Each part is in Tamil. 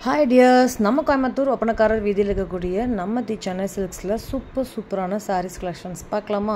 Hi dears, நம்ம கோயம்புத்தூர் ஒப்பனக்காரர் வீதியில் இருக்கக்கூடிய நம்ம தி சென்னை சில்க்ஸில் சூப்பரான சாரீஸ் கலெக்ஷன்ஸ் பார்க்கலாமா?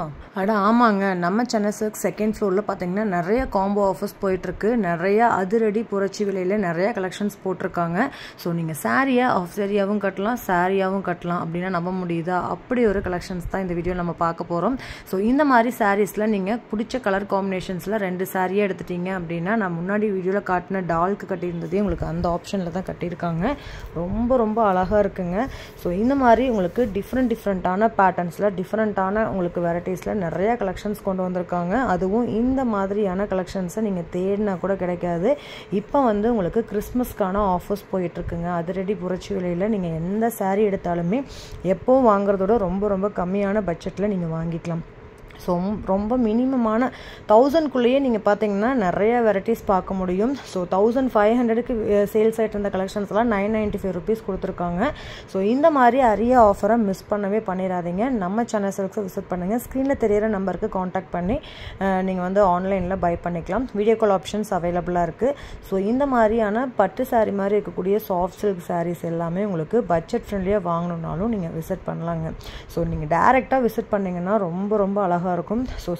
ஆமாங்க, நம்ம சென்னை சில்க்ஸ் செகண்ட் ஃப்ளோரில் பார்த்தீங்கன்னா நிறைய காம்போ ஆஃபர்ஸ் போயிட்டுருக்கு. நிறைய அதிரடி புரட்சி விலையில் நிறைய கலெக்ஷன்ஸ் போட்டிருக்காங்க. ஸோ நீங்கள் சாரியை ஆஃப் சாரியாகவும் கட்டலாம், சாரியாகவும் கட்டலாம் அப்படின்னா நம்ப முடியுதா? அப்படி ஒரு கலெக்ஷன்ஸ் தான் இந்த வீடியோ நம்ம பார்க்க போகிறோம். ஸோ இந்த மாதிரி சாரீஸில் நீங்கள் பிடிச்ச கலர் காம்பினேஷன்ஸில் 2 சாரியாக எடுத்துட்டீங்க அப்படின்னா, நான் முன்னாடி வீடியோவில் காட்டின டால்க்கு கட்டியிருந்ததே உங்களுக்கு அந்த ஆப்ஷனில் தான் கட்டியிருக்காங்க. ரொம்ப அழகாக இருக்குங்க. ஸோ இந்த மாதிரி உங்களுக்கு டிஃப்ரெண்ட்டான பேட்டர்ன்ஸில் டிஃப்ரெண்ட்டான உங்களுக்கு வெரைட்டிஸில் நிறைய கலெக்ஷன்ஸ் கொண்டு வந்திருக்காங்க. அதுவும் இந்த மாதிரியான கலெக்ஷன்ஸை நீங்கள் தேடினா கூட கிடைக்காது. இப்போ உங்களுக்கு கிறிஸ்மஸ்க்கான ஆஃபர்ஸ் போயிட்டுருக்குங்க. அதிரடி புரட்சி விலையில் நீங்கள் எந்த சாரீ எடுத்தாலுமே எப்போவும் வாங்குறதோட ரொம்ப கம்மியான பட்ஜெட்டில் நீங்கள் வாங்கிக்கலாம். ஸோ ரொம்ப மினிமமான 1000க்குள்ளேயே நீங்கள் பார்த்தீங்கன்னா நிறைய வெரைட்டிஸ் பார்க்க முடியும். ஸோ 1500க்கு சேல்ஸ் ஆகிட்டு இருந்த கலெக்ஷன்ஸ்லாம் 995 ருபீஸ் கொடுத்துருக்காங்க. ஸோ இந்த மாதிரி அரிய ஆஃபரை மிஸ் பண்ணவே பண்ணிடாதீங்க. நம்ம சென்னை சில்க்ஸை விசிட் பண்ணுங்கள். ஸ்க்ரீனில் தெரியிற நம்பருக்கு காண்டாக்ட் பண்ணி நீங்கள் ஆன்லைனில் பை பண்ணிக்கலாம். வீடியோ கால் ஆப்ஷன்ஸ் அவைலபிளாக இருக்குது. ஸோ இந்த மாதிரியான பட்டு சாரீ மாதிரி இருக்கக்கூடிய சாஃப்ட் சில்க் சாரீஸ் எல்லாமே உங்களுக்கு பட்ஜெட் ஃப்ரெண்ட்லியாக வாங்கணுன்னாலும் நீங்கள் விசிட் பண்ணலாங்க. ஸோ நீங்கள் டேரெக்டாக விசிட் பண்ணிங்கன்னா ரொம்ப அழகாக இருக்கும். ஸோ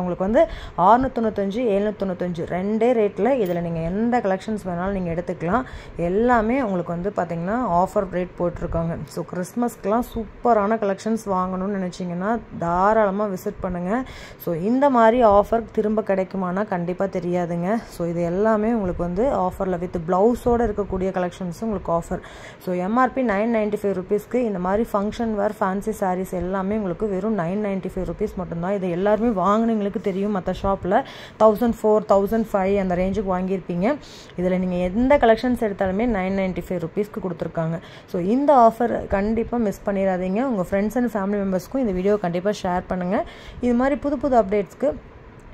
உங்களுக்கு 695 795 ரெண்டே ரேட்டில் இதில் நீங்கள் எந்த கலெக்ஷன்ஸ் வேணாலும் நீங்கள் எடுத்துக்கலாம். எல்லாமே உங்களுக்கு பார்த்தீங்கன்னா ஆஃபர் ரேட் போட்டிருக்காங்க. ஸோ கிறிஸ்மஸ்க்கெலாம் சூப்பரான கலெக்ஷன்ஸ் வாங்கணும்னு நினச்சிங்கன்னா தாராளமாக விசிட் பண்ணுங்கள். ஸோ இந்த மாதிரி ஆஃபர் திரும்ப கிடைக்குமானா கண்டிப்பாக தெரியாதுங்க. ஸோ இது எல்லாமே உங்களுக்கு ஆஃபரில் வித் ப்ளவுஸோடு இருக்கக்கூடிய கலெக்ஷன்ஸும் உங்களுக்கு ஆஃபர். ஸோ எம்ஆர்பி 995 ருபீஸ்க்கு இந்த மாதிரி ஃபங்க்ஷன் வேர் ஃபேன்சி சாரீஸ் எல்லாமே உங்களுக்கு வெறும் 995 ருபீஸ் மட்டும்தான். இது எல்லாருமே வாங்கினவங்களுக்கு தெரியும். மற்ற ஷாப்பில் 1400 1500 அந்த ரேஞ்சுக்கு வாங்கியிருப்பீங்க. இதில் நீங்கள் எந்த கலெக்ஷன்ஸ் எடுத்தாலுமே 995 ருபீஸ்க்கு கொடுத்துருக்காங்க. ஸோ இந்த ஆஃபர் கண்டிப்பாக மிஸ் பண்ணிடாதீங்க. உங்கள் ஃப்ரெண்ட்ஸ் அண்ட் ஃபேமிலி மெம்பர்ஸ்க்கும் இந்த வீடியோ கண்டிப்பாக ஷேர் பண்ணுங்கள். இது மாதிரி புது அப்டேட்ஸ்க்கு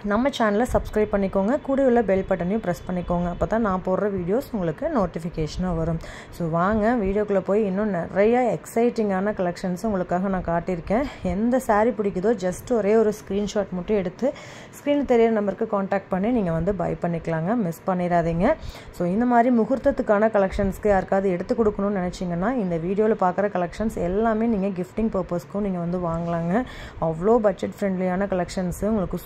நம்ம சேனலை சப்ஸ்கிரைப் பண்ணிக்கோங்க. கூட உள்ள பெல் பட்டனையும் ப்ரெஸ் பண்ணிக்கோங்க. அப்போ தான் நான் போடுற வீடியோஸ் உங்களுக்கு நோட்டிஃபிகேஷனாக வரும். ஸோ வாங்க வீடியோக்குள்ளே போய் இன்னும் நிறைய எக்ஸைட்டிங்கான கலெக்ஷன்ஸ் உங்களுக்காக நான் காட்டியிருக்கேன். எந்த சாரீ பிடிக்குதோ ஜஸ்ட் ஒரே ஒரு ஸ்க்ரீன்ஷாட் மட்டும் எடுத்து ஸ்க்ரீனில் தெரியிற நம்பருக்கு காண்டாக்ட் பண்ணி நீங்கள் பை பண்ணிக்கலாங்க. மிஸ் பண்ணிடாதீங்க. ஸோ இந்த மாதிரி முகூர்த்தத்துக்கான கலெக்ஷன்ஸ்க்கு யாருக்காவது எடுத்து கொடுக்கணும்னு நினச்சிங்கன்னா இந்த வீடியோவில் பார்க்குற கலெக்ஷன்ஸ் எல்லாமே நீங்கள் கிஃப்டிங் பர்பஸ்க்கும் நீங்கள் வாங்கலாங்க. அவ்வளோ பட்ஜெட் ஃப்ரெண்ட்லியான கலெக்ஷன்ஸு உங்களுக்கு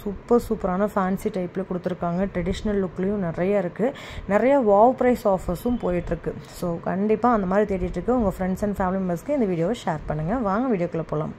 சூப்பரான ஃபேன்சி டைப்பில் கொடுத்துருக்காங்க. ட்ரெடிஷ்னல் லுக்லேயும் நிறைய இருக்குது. நிறைய வாவ் ப்ரைஸ் ஆஃபர்ஸும் போயிட்டுருக்கு. ஸோ கண்டிப்பாக அந்த மாதிரி தேடிட்டு இருக்கு உங்கள் ஃப்ரெண்ட்ஸ் அண்ட் ஃபேமிலி மெம்பர்ஸ்க்கு இந்த வீடியோவை ஷேர் பண்ணுங்கள். வாங்க வீடியோக்குள்ளே போகலாம்.